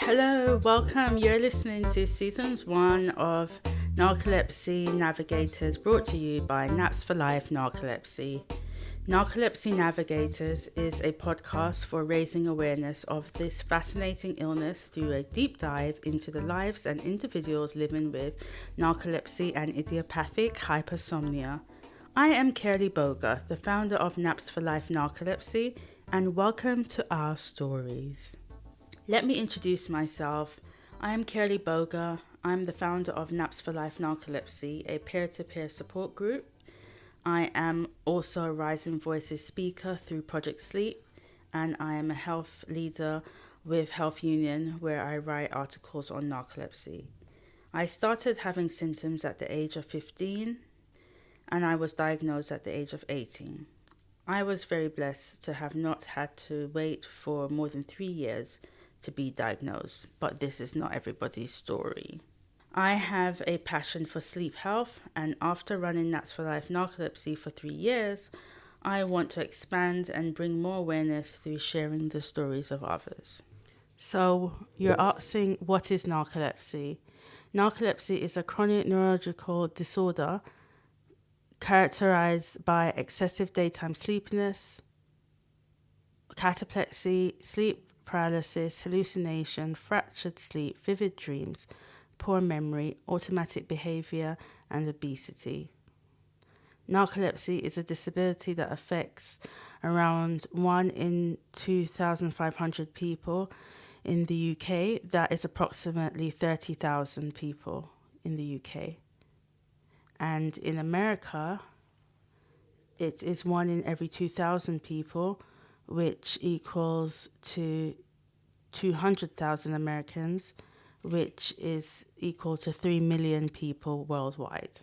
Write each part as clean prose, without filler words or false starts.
Hello, welcome. You're listening to Season 1 of Narcolepsy Navigators, brought to you by Naps for Life Narcolepsy. Narcolepsy Navigators is a podcast for raising awareness of this fascinating illness through a deep dive into the lives and individuals living with narcolepsy and idiopathic hypersomnia. I am Kerly Bwoga, the founder of Naps for Life Narcolepsy, and welcome to our stories. Let me introduce myself. I am Kerly Bwoga. I'm the founder of Naps for Life Narcolepsy, a peer-to-peer support group. I am also a Rising Voices speaker through Project Sleep, and I am a health leader with Health Union, where I write articles on narcolepsy. I started having symptoms at the age of 15, and I was diagnosed at the age of 18. I was very blessed to have not had to wait for more than 3 years to be diagnosed, but this is not everybody's story. I have a passion for sleep health, and after running Naps for Life Narcolepsy for 3 years, I want to expand and bring more awareness through sharing the stories of others. So you're asking, what is narcolepsy? Narcolepsy is a chronic neurological disorder characterized by excessive daytime sleepiness, cataplexy, sleep paralysis, hallucination, fractured sleep, vivid dreams, poor memory, automatic behavior, and obesity. Narcolepsy is a disability that affects around 1 in 2,500 people in the UK. That is approximately 30,000 people in the UK. And in America, it is 1 in every 2,000 people, which equals to 200,000 Americans, which is equal to 3 million people worldwide.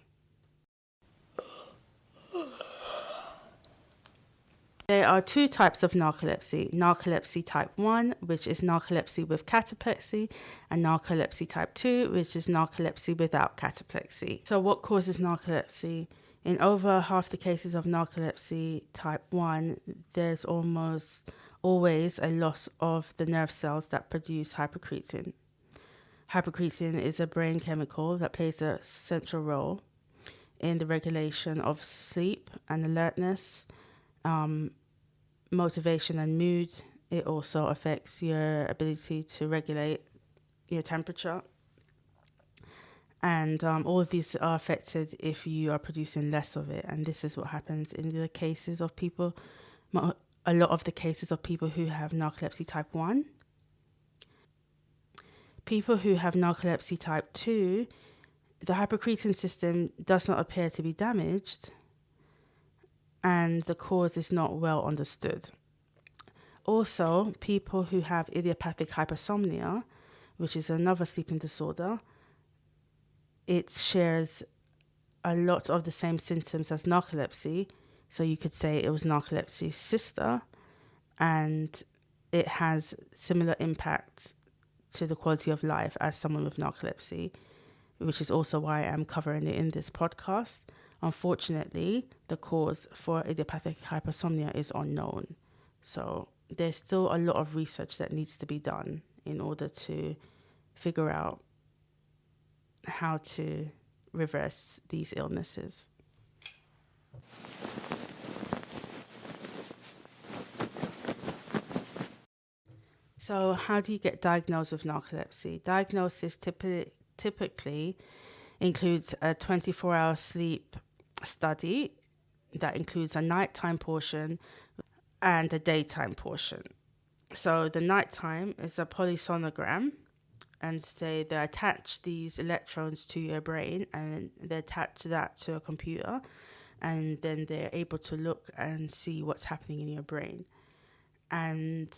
There are 2 types of narcolepsy. Narcolepsy type 1, which is narcolepsy with cataplexy, and narcolepsy type 2, which is narcolepsy without cataplexy. So what causes narcolepsy? In over half the cases of narcolepsy type 1, there's almost always a loss of the nerve cells that produce hypocretin. Hypocretin is a brain chemical that plays a central role in the regulation of sleep and alertness, motivation and mood. It also affects your ability to regulate your temperature. And all of these are affected if you are producing less of it. And this is what happens in the cases of people, a lot of the cases of people who have narcolepsy type 1. People who have narcolepsy type 2, the hypocretin system does not appear to be damaged, and the cause is not well understood. Also, people who have idiopathic hypersomnia, which is another sleeping disorder, it shares a lot of the same symptoms as narcolepsy. So you could say it was narcolepsy's sister, and it has similar impacts to the quality of life as someone with narcolepsy, which is also why I'm covering it in this podcast. Unfortunately, the cause for idiopathic hypersomnia is unknown. So there's still a lot of research that needs to be done in order to figure out how to reverse these illnesses. So how do you get diagnosed with narcolepsy? Diagnosis typically includes a 24-hour sleep study that includes a nighttime portion and a daytime portion. So the nighttime is a polysonogram, and they attach these electrodes to your brain, and they attach that to a computer, and then they're able to look and see what's happening in your brain. And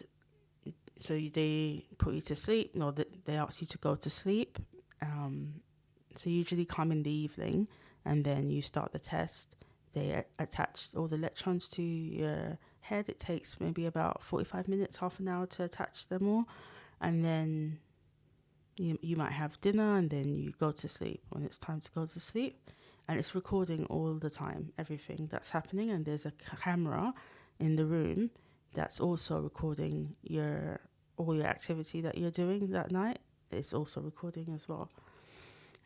so they put you to sleep. No, they ask you to go to sleep. So you usually come in the evening, and then you start the test. They attach all the electrons to your head. It takes maybe about 45 minutes, half an hour to attach them all. And then you might have dinner, and then you go to sleep when it's time to go to sleep. And it's recording all the time, everything that's happening. And there's a camera in the room that's also recording your all your activity that you're doing that night. It's also recording as well.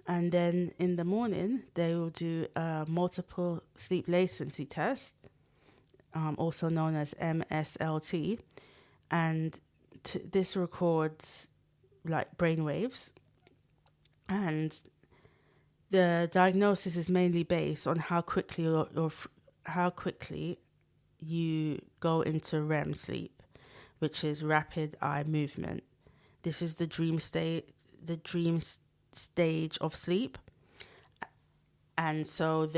And then in the morning, they will do a multiple sleep latency test, also known as MSLT. And this records like brain waves. And the diagnosis is mainly based on how quickly how quickly you go into REM sleep, which is rapid eye movement. This is the dream stage of sleep. And so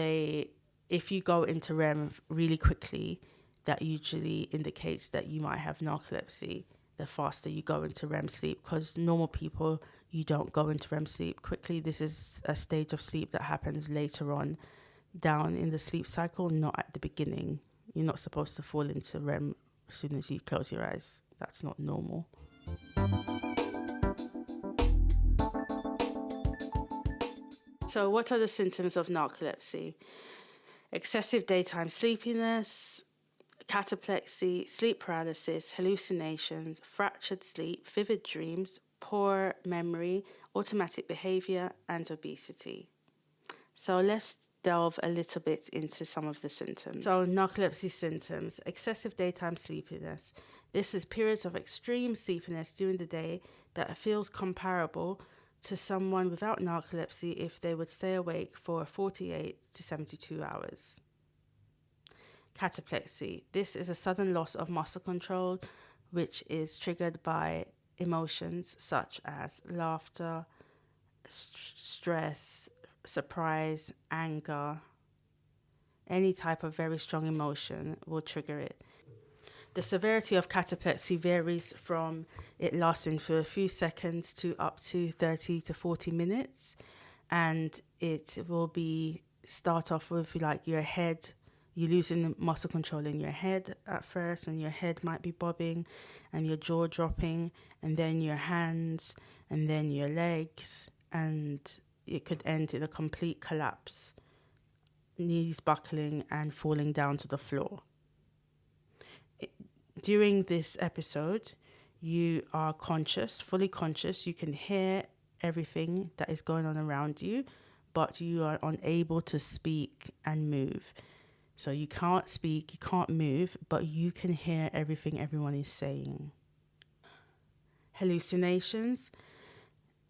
if you go into REM really quickly, that usually indicates that you might have narcolepsy the faster you go into REM sleep, because normal people, you don't go into REM sleep quickly. This is a stage of sleep that happens later on down in the sleep cycle, not at the beginning. You're not supposed to fall into REM as soon as you close your eyes. That's not normal. So what are the symptoms of narcolepsy? Excessive daytime sleepiness, cataplexy, sleep paralysis, hallucinations, fractured sleep, vivid dreams, poor memory, automatic behavior, and obesity. So let's delve a little bit into some of the symptoms. So narcolepsy symptoms: excessive daytime sleepiness. This is periods of extreme sleepiness during the day that feels comparable to someone without narcolepsy if they would stay awake for 48 to 72 hours. Cataplexy. This is a sudden loss of muscle control, which is triggered by emotions such as laughter, stress, surprise, anger. Any type of very strong emotion will trigger it. The severity of cataplexy varies from it lasting for a few seconds to up to 30 to 40 minutes. And it will start off with like your head. You're losing the muscle control in your head at first, and your head might be bobbing and your jaw dropping, and then your hands, and then your legs, and it could end in a complete collapse, knees buckling and falling down to the floor. During this episode, you are conscious, fully conscious. You can hear everything that is going on around you, but you are unable to speak and move. So you can't speak, you can't move, but you can hear everything everyone is saying. Hallucinations.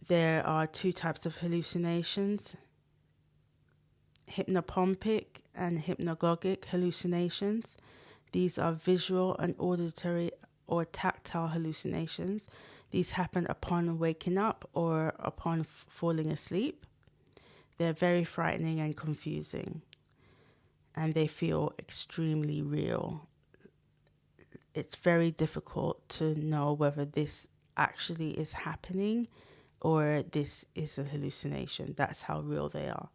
There are two types of hallucinations: hypnopompic and hypnagogic hallucinations. These are visual and auditory or tactile hallucinations. These happen upon waking up or upon falling asleep. They're very frightening and confusing, and they feel extremely real. It's very difficult to know whether this actually is happening or this is a hallucination. That's how real they are.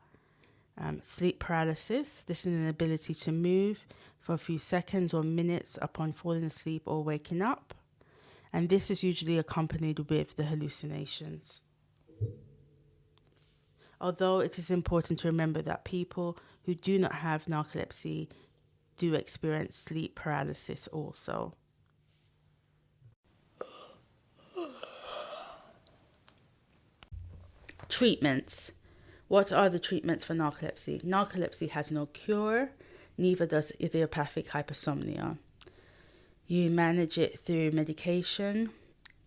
Sleep paralysis. This is an inability to move for a few seconds or minutes upon falling asleep or waking up. And this is usually accompanied with the hallucinations. Although it is important to remember that people who do not have narcolepsy do experience sleep paralysis also. Treatments. What are the treatments for narcolepsy? Narcolepsy has no cure, neither does idiopathic hypersomnia. You manage it through medication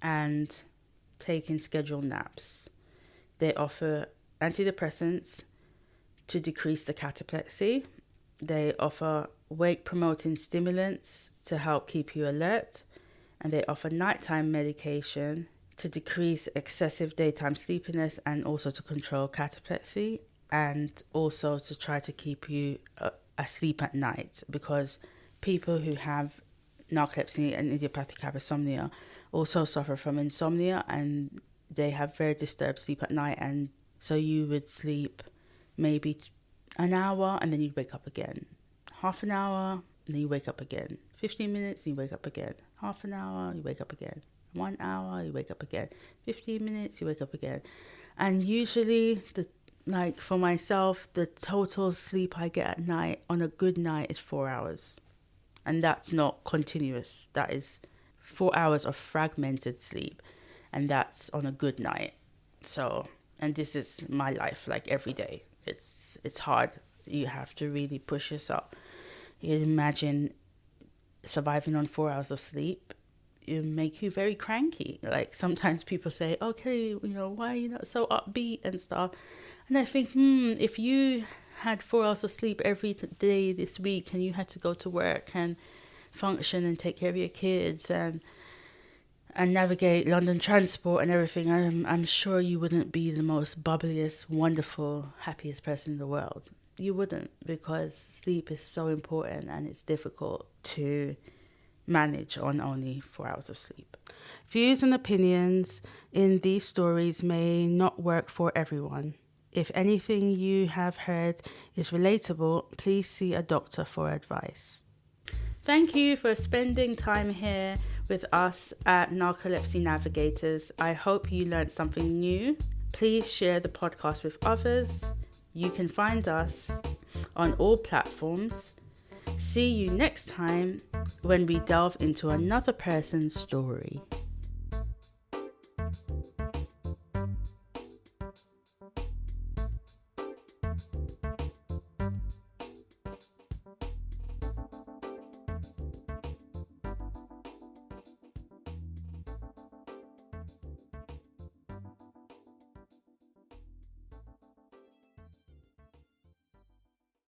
and taking scheduled naps. They offer antidepressants to decrease the cataplexy. They offer wake-promoting stimulants to help keep you alert. And they offer nighttime medication to decrease excessive daytime sleepiness and also to control cataplexy, and also to try to keep you asleep at night, because people who have narcolepsy and idiopathic hypersomnia also suffer from insomnia, and they have very disturbed sleep at night. And so you would sleep maybe an hour and then you'd wake up again. Half an hour, and then you wake up again. 15 minutes, and you wake up again. Half an hour, you wake up again. 1 hour, you wake up again. 15 minutes, you wake up again. And usually, for myself, the total sleep I get at night on a good night is 4 hours. And that's not continuous. That is 4 hours of fragmented sleep, and that's on a good night. So, and this is my life, like every day. It's hard. You have to really push yourself. You imagine surviving on 4 hours of sleep. It make you very cranky. Like sometimes people say, okay, why are you not so upbeat and stuff? And I think, if you had 4 hours of sleep every day this week and you had to go to work and function and take care of your kids and navigate London transport and everything, I'm sure you wouldn't be the most bubbliest, wonderful, happiest person in the world. You wouldn't, because sleep is so important and it's difficult to manage on only 4 hours of sleep. Views and opinions in these stories may not work for everyone. If anything you have heard is relatable, please see a doctor for advice. Thank you for spending time here with us at Narcolepsy Navigators. I hope you learned something new. Please share the podcast with others. You can find us on all platforms. See you next time when we delve into another person's story.